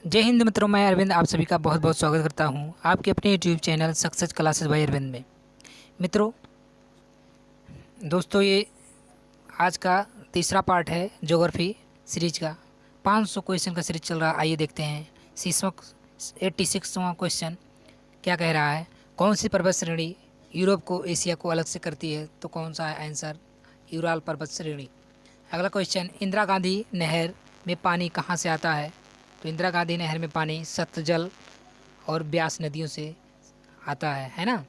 जय हिंद मित्रों, मैं अरविंद आप सभी का बहुत बहुत स्वागत करता हूं आपके अपने YouTube channel success classes by Arvind में। मित्रों, दोस्तों, ये आज का तीसरा पार्ट है ज्योग्राफी सीरीज का। 500 क्वेश्चन का सीरीज चल रहा है। आइए देखते हैं 86वां क्वेश्चन क्या कह रहा है। कौन सी पर्वत श्रेणी यूरोप को एशिया को अलग से करती है? तो कौन सा है आंसर? यूराल पर्वत श्रेणी। अगला क्वेश्चन, इंदिरा गांधी नहर में पानी कहाँ से आता है? तो इंदिरा गांधी नहर में पानी सतलज और ब्यास नदियों से आता है ना।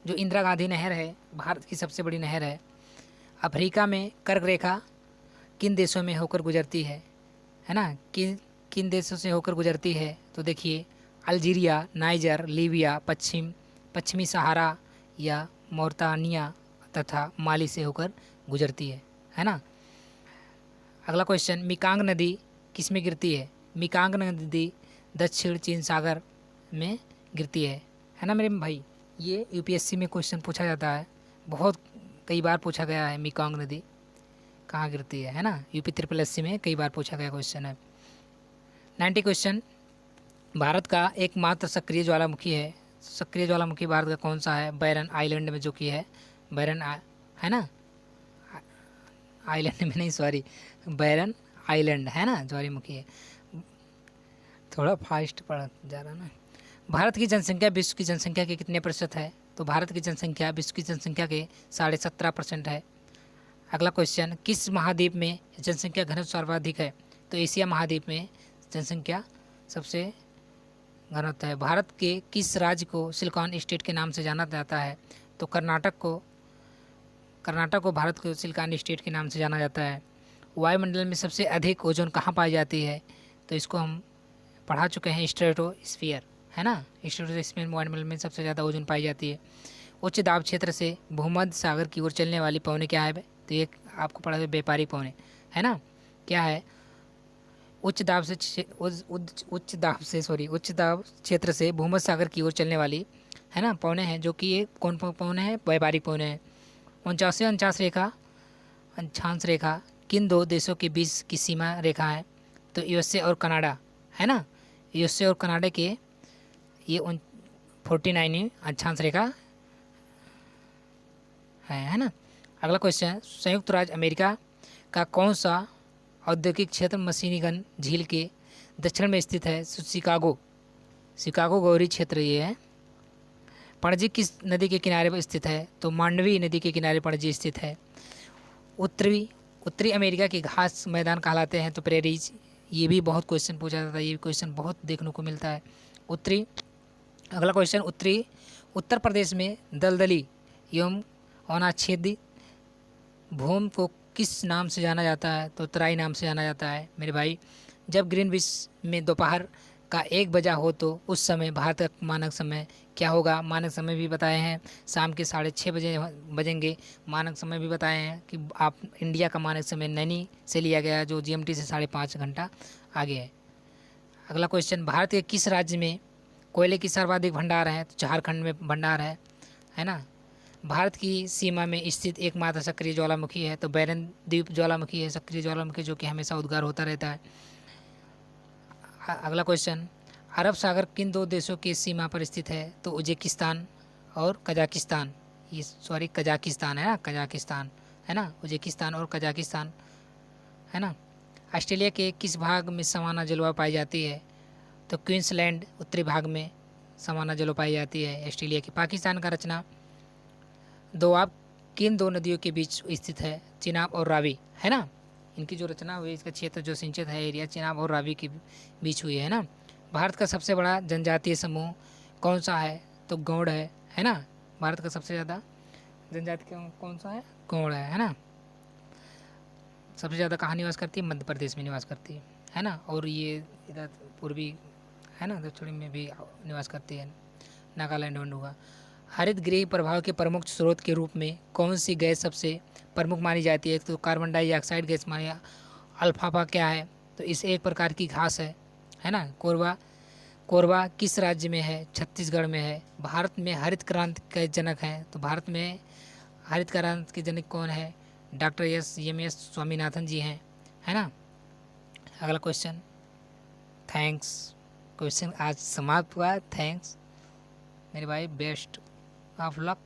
जो इंदिरा गांधी नहर है भारत की सबसे बड़ी नहर है। अफ्रीका में कर्क रेखा किन देशों में होकर गुजरती है ना। किन किन देशों से होकर गुजरती है? तो देखिए, अल्जीरिया, नाइजर, लीबिया, पश्चिमी सहारा या मोरतानिया तथा माली से होकर गुजरती है ना। अगला क्वेश्चन, मिकांग नदी किस में गिरती है? मिकांग नदी दक्षिण चीन सागर में गिरती है ना मेरे भाई। ये यूपीएससी में क्वेश्चन पूछा जाता है, बहुत कई बार पूछा गया है। मिकांग नदी कहाँ गिरती है ना। यूपी ट्रिपल एस सी में कई बार पूछा गया क्वेश्चन है। 90 क्वेश्चन, भारत का एकमात्र सक्रिय ज्वालामुखी है। सक्रिय ज्वालामुखी भारत का कौन सा है? बैरन आइलैंड में जो कि है है ना। आइलैंड में नहीं, सॉरी, बैरन आइलैंड है ना ज्वालामुखी है। थोड़ा फास्ट पढ़ जा रहा ना। भारत की जनसंख्या विश्व की जनसंख्या के कितने प्रतिशत है? तो भारत की जनसंख्या विश्व की जनसंख्या के 17.5% है। अगला क्वेश्चन, किस महाद्वीप में जनसंख्या घनत्व सर्वाधिक है? तो एशिया महाद्वीप में जनसंख्या सबसे घनत्व है। भारत के किस राज्य को सिलिकॉन स्टेट के नाम से जाना जाता है? तो कर्नाटक को भारत को सिलिकॉन स्टेट के नाम से जाना जाता है। वायुमंडल में सबसे अधिक ओजोन कहाँ पाई जाती है? तो इसको हम पढ़ा चुके हैं, स्ट्रेटोस्फीयर है ना। स्ट्रेटोस्फीयर वायुमंडल में सबसे ज़्यादा ओजोन पाई जाती है। उच्च दाब क्षेत्र से भूमध्य सागर की ओर चलने वाली पवनें क्या है? तो ये आपको पढ़ा है, व्यापारिक पवनें है ना। क्या है? उच्च दाब क्षेत्र से भूमध्य सागर की ओर चलने वाली है ना पवनें हैं, जो कि ये कौन पवनें हैं? व्यापारिक पवनें हैं। 49 रेखा किन दो देशों के बीच की सीमा रेखा है? तो यूएसए और कनाडा है ना। यूएसए और कनाडा के ये 49 अक्षांश रेखा है ना। अगला क्वेश्चन, संयुक्त राज्य अमेरिका का कौन सा औद्योगिक क्षेत्र मशीनीगन झील के दक्षिण में स्थित है? शिकागो गौरी क्षेत्र ये है। पणजी किस नदी के किनारे पर स्थित है? तो मांडवी नदी के किनारे पणजी स्थित है। उत्तरी अमेरिका के घास मैदान कहलाते हैं तो प्रेरीज। ये भी बहुत क्वेश्चन पूछा जाता है, ये क्वेश्चन बहुत देखने को मिलता है। अगला क्वेश्चन, उत्तर प्रदेश में दलदली एवं अनाच्छादित भूमि को किस नाम से जाना जाता है? तो तराई नाम से जाना जाता है मेरे भाई। जब ग्रीनविच में दोपहर का 1 बजा हो तो उस समय भारत का मानक समय क्या होगा? मानक समय भी बताए हैं, शाम के 6:30 बजेंगे। मानक समय भी बताए हैं कि आप इंडिया का मानक समय नैनी से लिया गया है, जो जीएमटी से 5.5 घंटा आगे है। अगला क्वेश्चन, भारत के किस राज्य में कोयले की सर्वाधिक भंडार है? तो झारखंड में भंडार है ना। भारत की सीमा में स्थित एकमात्र सक्रिय ज्वालामुखी है? तो बैरन द्वीप ज्वालामुखी है, सक्रिय ज्वालामुखी, जो कि हमेशा उद्गार होता रहता है। अगला क्वेश्चन, अरब सागर किन दो देशों की सीमा पर स्थित है? तो उज्बेकिस्तान और कजाकिस्तान। कजाकिस्तान है ना, कजाकिस्तान है ना, उज्बेकिस्तान और कजाकिस्तान है ना। ऑस्ट्रेलिया के किस भाग में समाना जलवायु पाई जाती है? तो क्वींसलैंड उत्तरी भाग में समाना जलवायु पाई जाती है ऑस्ट्रेलिया की। पाकिस्तान का रचना दोआब किन दो नदियों के बीच स्थित है? चिनाब और रावी है ना। इनकी जो रचना हुई, इसका क्षेत्र जो सिंचित है एरिया, चिनाब और रावी के बीच हुई है ना। भारत का सबसे बड़ा जनजातीय समूह कौन सा है? तो गौड़ है ना। भारत का सबसे ज़्यादा जनजाति कौन सा है? गौड़ है ना। सबसे ज़्यादा कहाँ निवास करती है? मध्य प्रदेश में निवास करती है ना। और ये इधर पूर्वी है ना, दक्षिणी में भी निवास करती है, नागालैंड होगा। हरित गृह प्रभाव के प्रमुख स्रोत के रूप में कौन सी गैस सबसे प्रमुख मानी जाती है? तो कार्बन डाइऑक्साइड गैस मानी। अल्फाफा क्या है? तो इस एक प्रकार की घास है ना। कोरबा किस राज्य में है? छत्तीसगढ़ में है। भारत में हरित क्रांति के जनक हैं? तो भारत में हरित क्रांति के जनक कौन है? डॉक्टर एम एस स्वामीनाथन जी हैं, है ना। अगला क्वेश्चन, थैंक्स। क्वेश्चन आज समाप्त हुआ। थैंक्स मेरे भाई, बेस्ट ऑफ लक।